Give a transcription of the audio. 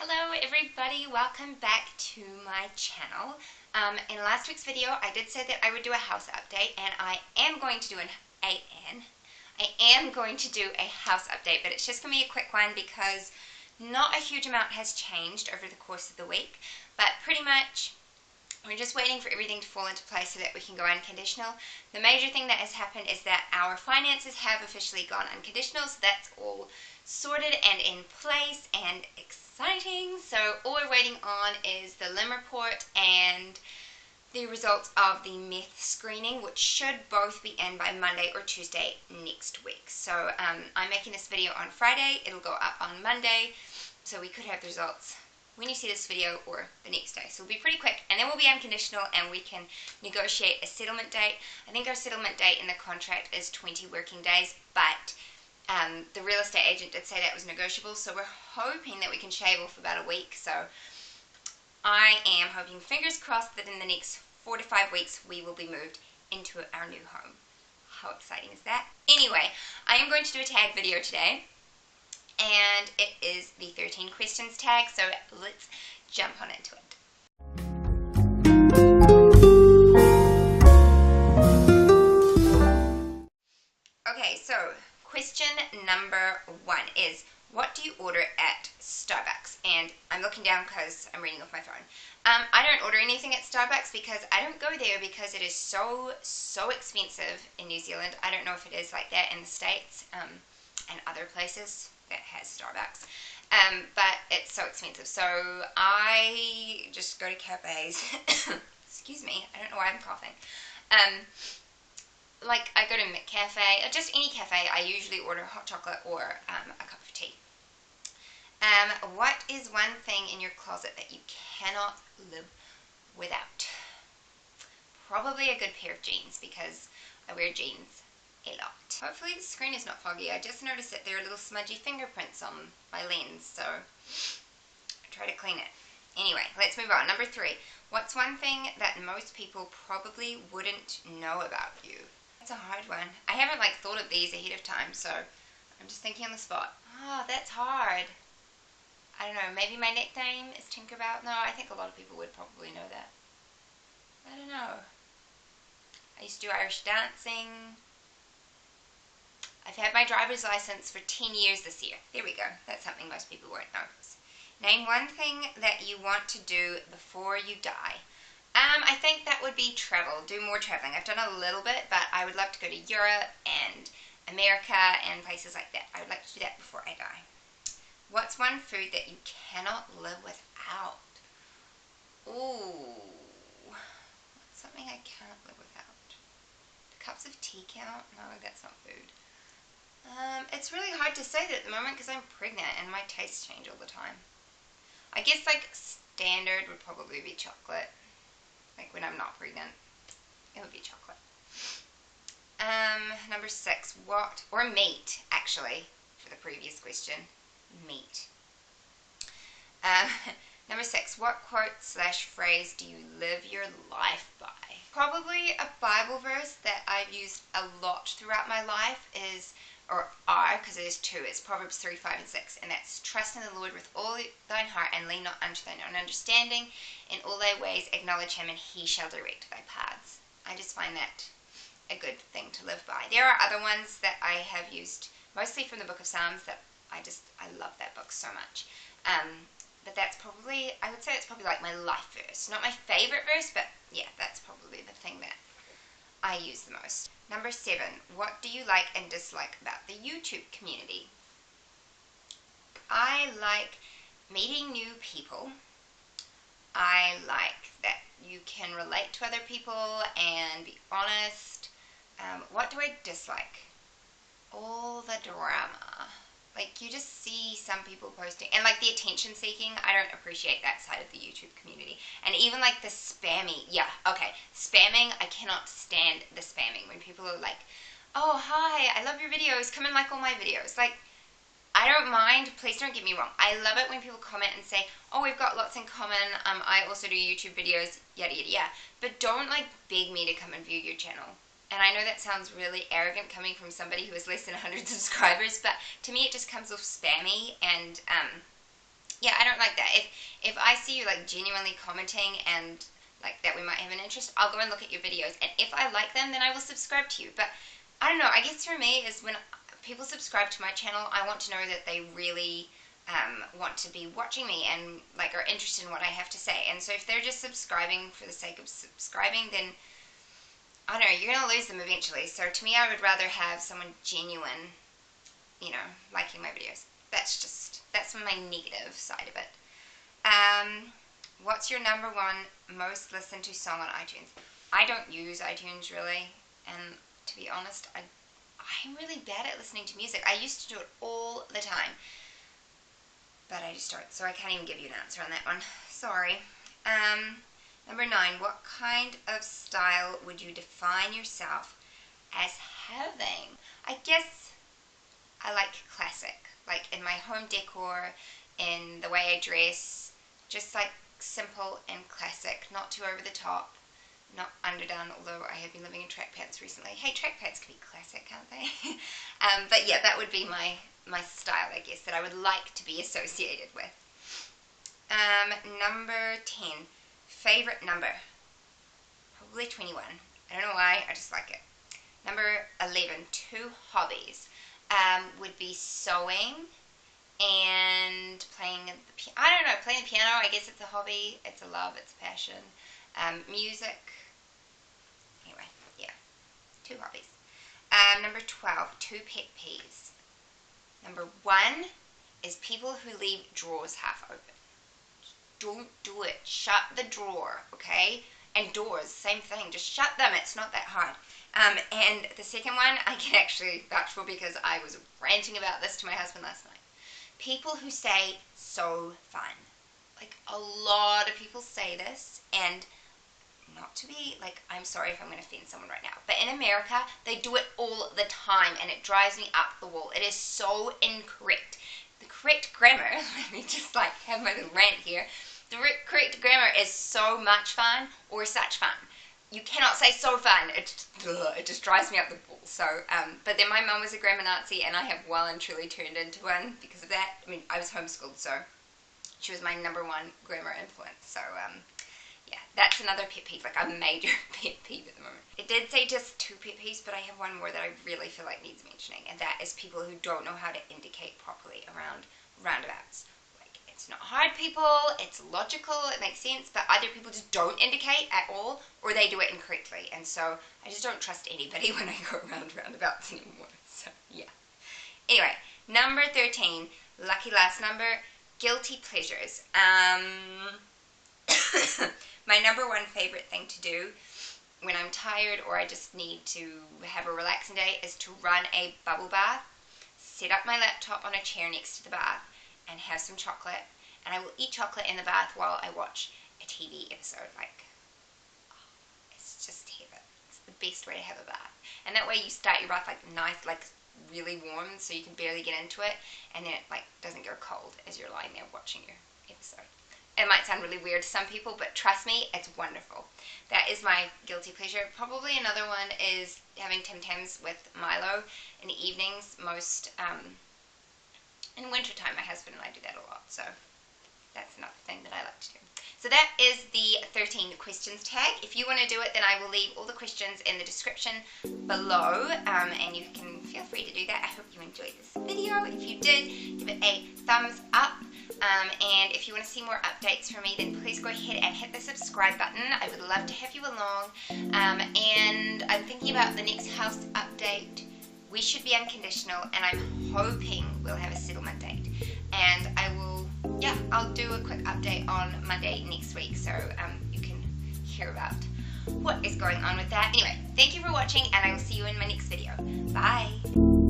Hello everybody, welcome back to my channel. In last week's video I did say that I would do a house update, and I am going to do a house update, but it's just going to be a quick one because not a huge amount has changed over the course of the week, but pretty much we're just waiting for everything to fall into place so that we can go unconditional. The major thing that has happened is that our finances have officially gone unconditional, so that's all sorted and in place and exciting. So all we're waiting on is the limb report and the results of the meth screening, which should both be in by Monday or Tuesday next week. So I'm making this video on Friday. It'll go up on Monday, so we could have the results when you see this video or the next day. So it'll be pretty quick, and then we'll be unconditional and we can negotiate a settlement date. I think our settlement date in the contract is 20 working days, but the real estate agent did say that was negotiable, so we're hoping that we can shave off about a week. So I am hoping, fingers crossed, that in the next 4 to 5 weeks we will be moved into our new home. How exciting is that? Anyway, I am going to do a tag video today, and it is the 13 questions tag, so let's jump on into it. Okay, so question number 1 is, what do you order at Starbucks? And I'm looking down because I'm reading off my phone. I don't order anything at Starbucks because I don't go there because it is so expensive in New Zealand. I don't know if it is like that in the States and other places that has Starbucks, but it's so expensive, so I just go to cafes. Excuse me, I don't know why I'm coughing. Like, I go to McCafe, or just any cafe. I usually order hot chocolate or a cup of tea. What is one thing in your closet that you cannot live without? Probably a good pair of jeans, because I wear jeans a lot. Hopefully the screen is not foggy. I just noticed that there are little smudgy fingerprints on my lens, so I try to clean it. Anyway, let's move on. Number 3. What's one thing that most people probably wouldn't know about you? That's a hard one. I haven't thought of these ahead of time, so I'm just thinking on the spot. Oh, that's hard. I don't know, maybe my nickname is Tinkerbell? No, I think a lot of people would probably know that. I don't know. I used to do Irish dancing. I've had my driver's license for 10 years this year. There we go. That's something most people won't know. Name one thing that you want to do before you die. I think that would be travel. Do more traveling. I've done a little bit, but I would love to go to Europe and America and places like that. I would like to do that before I die. What's one food that you cannot live without? Ooh. What's something I can't live without? Do cups of tea count? No, that's not food. It's really hard to say that at the moment because I'm pregnant and my tastes change all the time. I guess standard would probably be chocolate. When I'm not pregnant, it would be chocolate. Number 6, or meat, actually, for the previous question. Meat. Number 6, what quote/phrase do you live your life by? Probably a Bible verse that I've used a lot throughout my life is, because it is 2, it's Proverbs 3, 5, and 6, and that's, trust in the Lord with all thine heart, and lean not unto thine own understanding. In all thy ways acknowledge him, and he shall direct thy paths. I just find that a good thing to live by. There are other ones that I have used, mostly from the book of Psalms, that I love that book so much. But that's probably, I would say it's probably my life verse. Not my favorite verse, but yeah, that's probably the thing that I use the most. Number 7, what do you like and dislike about the YouTube community? I like meeting new people. I like that you can relate to other people and be honest. What do I dislike? All the drama. You just see some people posting, and the attention seeking, I don't appreciate that side of the YouTube community. And even the spammy, spamming, I cannot stand the spamming. When people are oh, hi, I love your videos, come and like all my videos. I don't mind, please don't get me wrong. I love it when people comment and say, oh, we've got lots in common, I also do YouTube videos, yada yada yada. But don't beg me to come and view your channel. And I know that sounds really arrogant coming from somebody who has less than 100 subscribers, but to me it just comes off spammy, and yeah, I don't like that. If I see you like genuinely commenting and like that we might have an interest, I'll go and look at your videos, and if I like them, then I will subscribe to you. But I don't know, I guess for me is when people subscribe to my channel, I want to know that they really want to be watching me and like are interested in what I have to say. And so if they're just subscribing for the sake of subscribing, then I don't know, you're gonna lose them eventually. So to me, I would rather have someone genuine, you know, liking my videos. That's my negative side of it. What's your number one most listened to song on iTunes? I don't use iTunes really, and to be honest, I'm really bad at listening to music. I used to do it all the time, but I just don't, so I can't even give you an answer on that one. Sorry. Number 9, what kind of style would you define yourself as having? I guess I like classic, like in my home decor, in the way I dress, just like simple and classic, not too over the top, not underdone, although I have been living in track pants recently. Hey, track pants can be classic, can't they? But yeah, that would be my style, I guess, that I would like to be associated with. Number 10, favorite number? Probably 21. I don't know why, I just like it. Number 11, 2 hobbies. Would be sewing and playing the piano. I don't know, playing the piano, I guess it's a hobby, it's a love, it's a passion. Music, anyway, yeah, 2 hobbies. Number 12, 2 pet peeves. Number 1 is people who leave drawers half open. Don't do it. Shut the drawer, okay? And doors, same thing. Just shut them. It's not that hard. And the second one, I can actually vouch for because I was ranting about this to my husband last night. People who say, so fun. Like, a lot of people say this, and not to be, like, I'm sorry if I'm going to offend someone right now, but in America, they do it all the time, and it drives me up the wall. It is so incorrect. The correct grammar, let me just, like, have my little rant here. The correct grammar is so much fun or such fun. You cannot say so fun. It just drives me up the wall. So, but then my mum was a grammar Nazi, and I have well and truly turned into one because of that. I mean, I was homeschooled, so she was my number 1 grammar influence. So, yeah, that's another pet peeve, like a major pet peeve at the moment. It did say just 2 pet peeves, but I have one more that I really feel like needs mentioning, and that is people who don't know how to indicate properly around roundabouts. It's not hard, people, it's logical, it makes sense, but either people just don't indicate at all, or they do it incorrectly, and so I just don't trust anybody when I go around roundabouts anymore, so yeah. Anyway, number 13, lucky last number, guilty pleasures. My number 1 favorite thing to do when I'm tired or I just need to have a relaxing day is to run a bubble bath, set up my laptop on a chair next to the bath, and have some chocolate, and I will eat chocolate in the bath while I watch a TV episode. Like, oh, it's just heaven. It's the best way to have a bath. And that way you start your bath like nice, like really warm, so you can barely get into it, and then it like doesn't go cold as you're lying there watching your episode. It might sound really weird to some people, but trust me, it's wonderful. That is my guilty pleasure. Probably another one is having Tim Tams with Milo in the evenings. Most in wintertime, my husband and I do that a lot, so that's another thing that I like to do. So that is the 13 questions tag. If you want to do it, then I will leave all the questions in the description below, and you can feel free to do that. I hope you enjoyed this video. If you did, give it a thumbs up, and if you want to see more updates from me, then please go ahead and hit the subscribe button. I would love to have you along, and I'm thinking about the next house update. We should be unconditional, and I'm hoping we'll have a settlement date. And I'll do a quick update on Monday next week, so you can hear about what is going on with that. Anyway, thank you for watching, and I will see you in my next video. Bye!